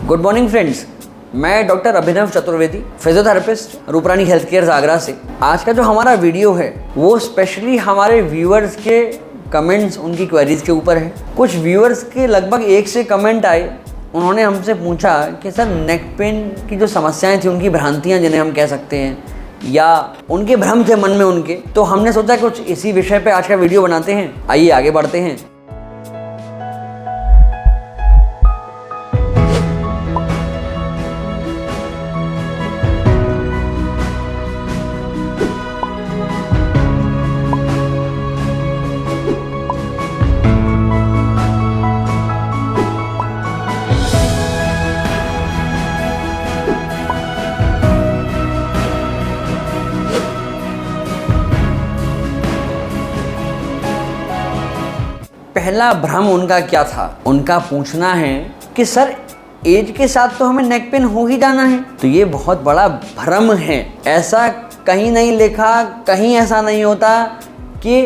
Good morning friends, मैं doctor Abhinav Chaturvedi, physiotherapist, Rooprani health care Agra से। आज का जो हमारा वीडियो है वो स्पेशली हमारे व्यूअर्स के कमेंट्स, उनकी क्वेरीज के ऊपर है। कुछ व्यूअर्स के लगभग 1 से कमेंट आए। उन्होंने हमसे पूछा कि सर नेक पेन की जो समस्याएं थी, उनकी भ्रांतियां जिन्हें हम कह सकते हैं, या उनके भ्रम थे मन में उनके, तो हमने सोचा कुछ इसी विषय पे आज का वीडियो बनाते हैं। आइए आगे बढ़ते हैं। पहला भ्रम उनका क्या था? उनका पूछना है कि सर एज के साथ तो हमें नेक पेन हो ही जाना है। तो ये बहुत बड़ा भ्रम है। ऐसा कहीं नहीं लिखा, कहीं ऐसा नहीं होता कि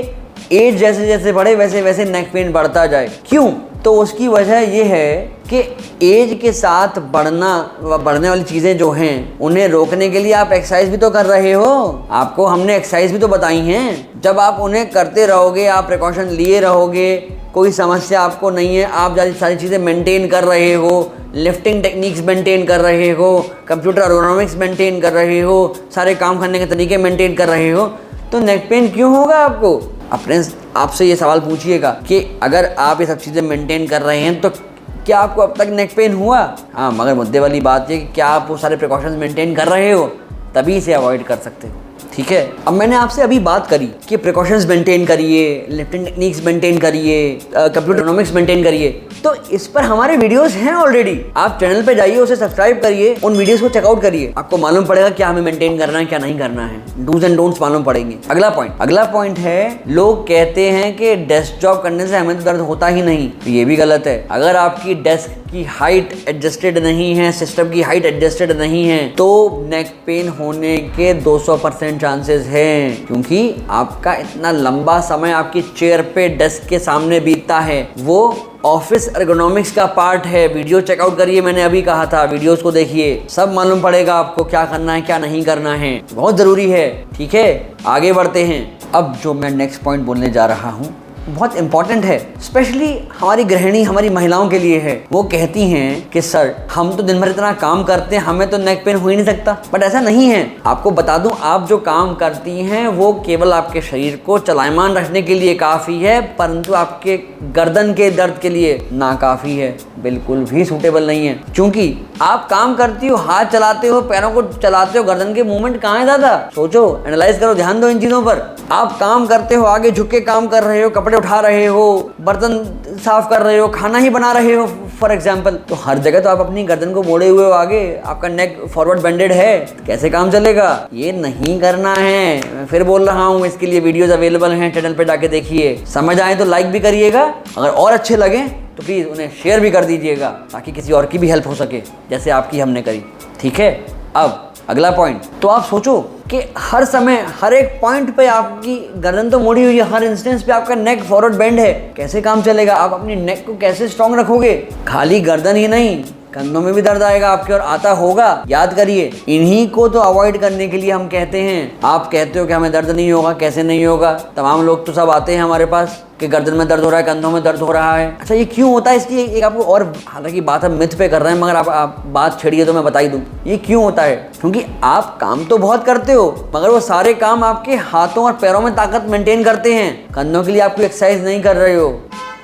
एज जैसे जैसे बढ़े वैसे वैसे नेक पेन बढ़ता जाए। क्यों? तो उसकी वजह ये है कि एज के साथ बढ़ने वाली चीज़ें जो हैं, उन्हें रोकने के लिए आप एक्सरसाइज भी तो कर रहे हो। आपको हमने एक्सरसाइज भी तो बताई हैं। जब आप उन्हें करते रहोगे, आप प्रिकॉशन लिए रहोगे, कोई समस्या आपको नहीं है, आप सारी चीज़ें मेंटेन कर रहे हो, लिफ्टिंग टेक्निक्स मेंटेन कर रहे हो, कंप्यूटर एर्गोनॉमिक्स मेंटेन कर रहे हो, सारे काम करने के तरीके मेंटेन कर रहे हो, तो नेक पेन क्यों होगा आपको? अपने आपसे ये सवाल पूछिएगा कि अगर आप ये सब चीज़ें मेंटेन कर रहे हैं तो क्या आपको अब तक नेक पेन हुआ? हाँ, मगर मुद्दे वाली बात है कि क्या आप वो सारे प्रिकॉशंस मेंटेन कर रहे हो, तभी इसे अवॉइड कर सकते हो। ठीक है, अब मैंने आपसे अभी बात करी कि प्रिकॉशंस मेंटेन करिए, लिफ्टिंग टेक्निक्स मेंटेन करिए, कंप्यूटर एर्गोनॉमिक्स मेंटेन करिए, तो इस पर हमारे वीडियोस हैं ऑलरेडी। आप चैनल पे जाइए, उसे सब्सक्राइब करिए, उन वीडियोस को चेकआउट करिए। आपको मालूम पड़ेगा क्या हमें मेंटेन करना है, क्या नहीं करना है। डूज एंड डोंट्स मालूम पड़ेंगे। अगला पॉइंट है, लोग कहते हैं कि डेस्क जॉब करने से हमें तो दर्द होता ही नहीं। तो ये भी गलत है। अगर आपकी डेस्क की हाइट एडजस्टेड नहीं है, सिस्टम की हाइट एडजस्टेड नहीं है, तो नेक पेन होने के 200% चांसेस हैं, क्योंकि आपका इतना लंबा समय आपकी चेयर पे डेस्क के सामने बीतता है। वो ऑफिस एर्गोनॉमिक्स का पार्ट है। वीडियो चेकआउट करिए, मैंने अभी कहा था, वीडियोस को देखिए, सब मालूम पड़ेगा आपको क्या करना है, क्या नहीं करना है। बहुत ज़रूरी है। ठीक है, आगे बढ़ते हैं। अब जो मैं नेक्स्ट पॉइंट बोलने जा रहा हूँ बहुत इंपॉर्टेंट है, स्पेशली हमारी गृहिणी, हमारी महिलाओं के लिए है। वो कहती हैं कि सर हम तो दिन भर इतना काम करते हैं, हमें तो नेक पेन हो ही नहीं सकता। बट ऐसा नहीं है। आपको बता दूं, आप जो काम करती हैं वो केवल आपके शरीर को चलायमान रखने के लिए काफ़ी है, परंतु आपके गर्दन के दर्द के लिए ना काफ़ी है, बिल्कुल भी सूटेबल नहीं है। क्योंकि आप काम करती हो, हाथ चलाते हो, पैरों को चलाते हो, गर्दन के मूवमेंट कहाँ है दादा? सोचो, एनालाइज करो, ध्यान दो इन चीज़ों पर। आप काम करते हो, आगे झुक के काम कर रहे हो, कपड़े उठा रहे हो, बर्तन साफ कर रहे हो, खाना ही बना रहे हो फॉर एग्जाम्पल, तो हर जगह तो आप अपनी गर्दन को मोड़े हुए हो आगे, आपका नेक फॉरवर्ड बेंडेड है, तो कैसे काम चलेगा? ये नहीं करना है। मैं फिर बोल रहा हूँ, इसके लिए वीडियोस अवेलेबल हैं, चैनल पे जाके देखिए। समझ आए तो लाइक भी करिएगा, अगर और अच्छे लगे तो प्लीज़ उन्हें शेयर भी कर दीजिएगा, ताकि किसी और की भी हेल्प हो सके, जैसे आपकी हमने करी। ठीक है, अब अगला पॉइंट। तो आप सोचो कि हर समय, हर एक पॉइंट पे आपकी गर्दन तो मोड़ी हुई है, हर इंस्टेंस पे आपका नेक फॉरवर्ड बेंड है, कैसे काम चलेगा? आप अपनी नेक को कैसे स्ट्रॉन्ग रखोगे? खाली गर्दन ही नहीं, कंधों में भी दर्द आएगा आपके, और आता होगा। याद करिए, इन्हीं को तो अवॉइड करने के लिए हम कहते हैं। आप कहते हो कि हमें दर्द नहीं होगा, कैसे नहीं होगा? तमाम लोग तो सब आते हैं हमारे पास कि गर्दन में दर्द हो रहा है, कंधों में दर्द हो रहा है। अच्छा, ये क्यों होता है? इसकी एक आपको, और हालांकि बात हम मिथ पे कर रहे हैं, मगर आप बात छेड़िए तो मैं बता ही दूं ये क्यों होता है। क्योंकि आप काम तो बहुत करते हो, मगर वो सारे काम आपके हाथों और पैरों में ताकत मेंटेन करते हैं। कंधों के लिए आप कोई एक्सरसाइज नहीं कर रहे हो,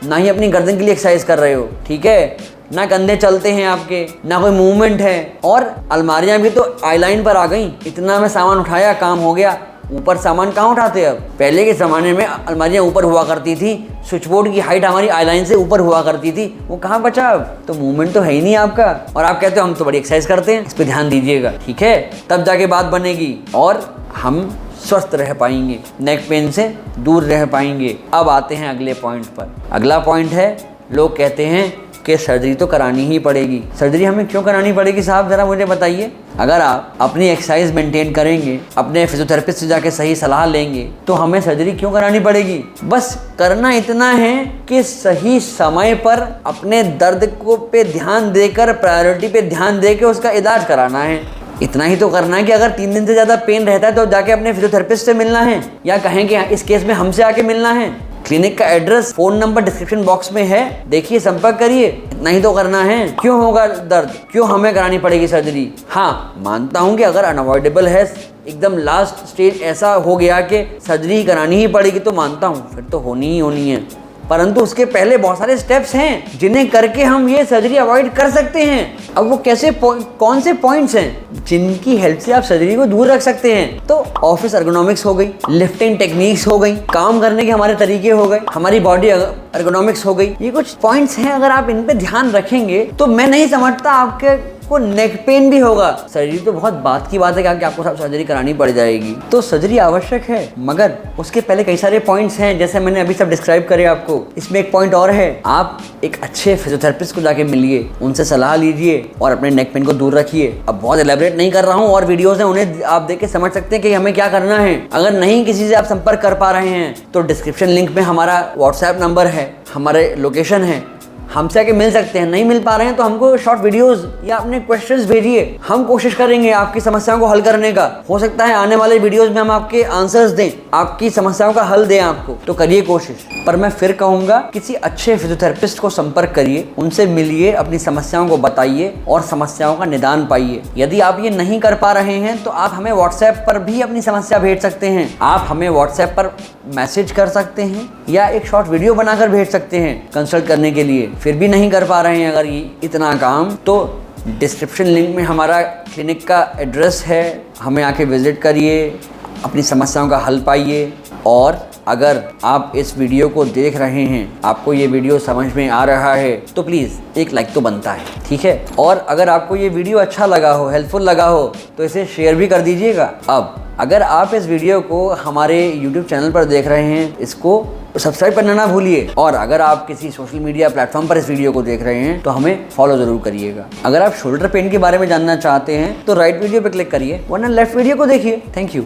ना ही अपनी गर्दन के लिए एक्सरसाइज कर रहे हो। ठीक है, ना कंधे चलते हैं आपके, ना कोई मूवमेंट है, और अलमारियां भी तो आईलाइन पर आ गई। इतना में सामान उठाया, काम हो गया। ऊपर सामान कहाँ उठाते? अब पहले के ज़माने में अलमारियां ऊपर हुआ करती थी, स्विच बोर्ड की हाइट हमारी आईलाइन से ऊपर हुआ करती थी, वो कहाँ बचा अब? तो मूवमेंट तो है ही नहीं आपका, और आप कहते हो हम तो बड़ी एक्सरसाइज करते हैं। इस पर ध्यान दीजिएगा, ठीक है? तब जाके बात बनेगी और हम स्वस्थ रह पाएंगे, नेक पेन से दूर रह पाएंगे। अब आते हैं अगले पॉइंट पर। अगला पॉइंट है, लोग कहते हैं कि सर्जरी तो करानी ही पड़ेगी। सर्जरी हमें क्यों करानी पड़ेगी साहब, ज़रा मुझे बताइए। अगर आप अपनी एक्सरसाइज मेंटेन करेंगे, अपने फिजियोथेरेपिस्ट से जाके सही सलाह लेंगे, तो हमें सर्जरी क्यों करानी पड़ेगी? बस करना इतना है कि सही समय पर अपने दर्द को पे ध्यान देकर, प्रायोरिटी पे ध्यान देकर उसका इलाज कराना है। इतना ही तो करना है कि अगर 3 दिन से ज़्यादा पेन रहता है तो जाके अपने फिजियोथेरेपिस्ट से मिलना है, या कहें कि इस केस में हमसे आके मिलना है। क्लिनिक का address, phone number description box में है, देखिए, संपर्क करिए। इतना ही तो करना है। क्यों होगा दर्द, क्यों हमें करानी पड़ेगी सर्जरी? हाँ, मानता हूँ कि अगर अनअवॉइडेबल है, एकदम लास्ट स्टेज ऐसा हो गया कि सर्जरी ही करानी ही पड़ेगी, तो मानता हूँ फिर तो होनी ही होनी है। परंतु उसके पहले बहुत सारे स्टेप्स हैं जिन्हें करके हम ये सर्जरी अवॉइड कर सकते हैं। अब वो कैसे, कौन से पॉइंट्स हैं जिनकी हेल्प से आप सर्जरी को दूर रख सकते हैं? तो ऑफिस एर्गोनॉमिक्स हो गई, लिफ्टिंग टेक्निक्स हो गई, काम करने के हमारे तरीके हो गए, हमारी बॉडी एर्गोनॉमिक्स हो गई। ये कुछ पॉइंट्स हैं, अगर आप इन पे ध्यान रखेंगे तो मैं नहीं समझता आपके को नेक पेन भी होगा। सर्जरी तो बहुत बात की बात है कि आपको सब सर्जरी करानी पड़ जाएगी, तो सर्जरी आवश्यक है, मगर उसके पहले कई सारे पॉइंट्स हैं जैसे मैंने अभी सब डिस्क्राइब करे आपको। इसमें एक पॉइंट और है, आप एक अच्छे फिजियोथेरेपिस्ट को जाके मिलिए, उनसे सलाह लीजिए और अपने नेक पेन को दूर रखिए। अब बहुत एलैबोरेट नहीं कर रहा हूँ, और वीडियोस हैं, उन्हें आप देख के समझ सकते हैं कि हमें क्या करना है। अगर नहीं किसी से आप संपर्क कर पा रहे हैं तो डिस्क्रिप्शन लिंक में हमारा व्हाट्सएप नंबर है, हमारे लोकेशन है, हमसे आके मिल सकते हैं। नहीं मिल पा रहे हैं तो हमको शॉर्ट वीडियोस या अपने क्वेश्चंस भेजिए, हम कोशिश करेंगे आपकी समस्याओं को हल करने का। हो सकता है आने वाले वीडियोस में हम आपके आंसर्स दें, आपकी समस्याओं का हल दें आपको, तो करिए कोशिश। पर मैं फिर कहूँगा, किसी अच्छे फिजियोथेरेपिस्ट को संपर्क करिए, उनसे मिलिए, अपनी समस्याओं को बताइए और समस्याओं का निदान पाइए। यदि आप ये नहीं कर पा रहे हैं तो आप हमें व्हाट्सएप पर भी अपनी समस्या भेज सकते हैं। आप हमें व्हाट्सएप पर मैसेज कर सकते हैं या एक शॉर्ट वीडियो बनाकर भेज सकते हैं कंसल्ट करने के लिए। फिर भी नहीं कर पा रहे हैं अगर ये इतना काम, तो डिस्क्रिप्शन लिंक में हमारा क्लिनिक का एड्रेस है, हमें आके विजिट करिए, अपनी समस्याओं का हल पाइए। और अगर आप इस वीडियो को देख रहे हैं, आपको ये वीडियो समझ में आ रहा है, तो प्लीज़ एक लाइक तो बनता है, ठीक है? और अगर आपको ये वीडियो अच्छा लगा हो, हेल्पफुल लगा हो, तो इसे शेयर भी कर दीजिएगा। अब अगर आप इस वीडियो को हमारे YouTube चैनल पर देख रहे हैं, इसको सब्सक्राइब करना ना भूलिए। और अगर आप किसी सोशल मीडिया प्लेटफॉर्म पर इस वीडियो को देख रहे हैं तो हमें फॉलो ज़रूर करिएगा। अगर आप शोल्डर पेन के बारे में जानना चाहते हैं तो राइट वीडियो पर क्लिक करिए, वरना लेफ्ट वीडियो को देखिए। Thank you.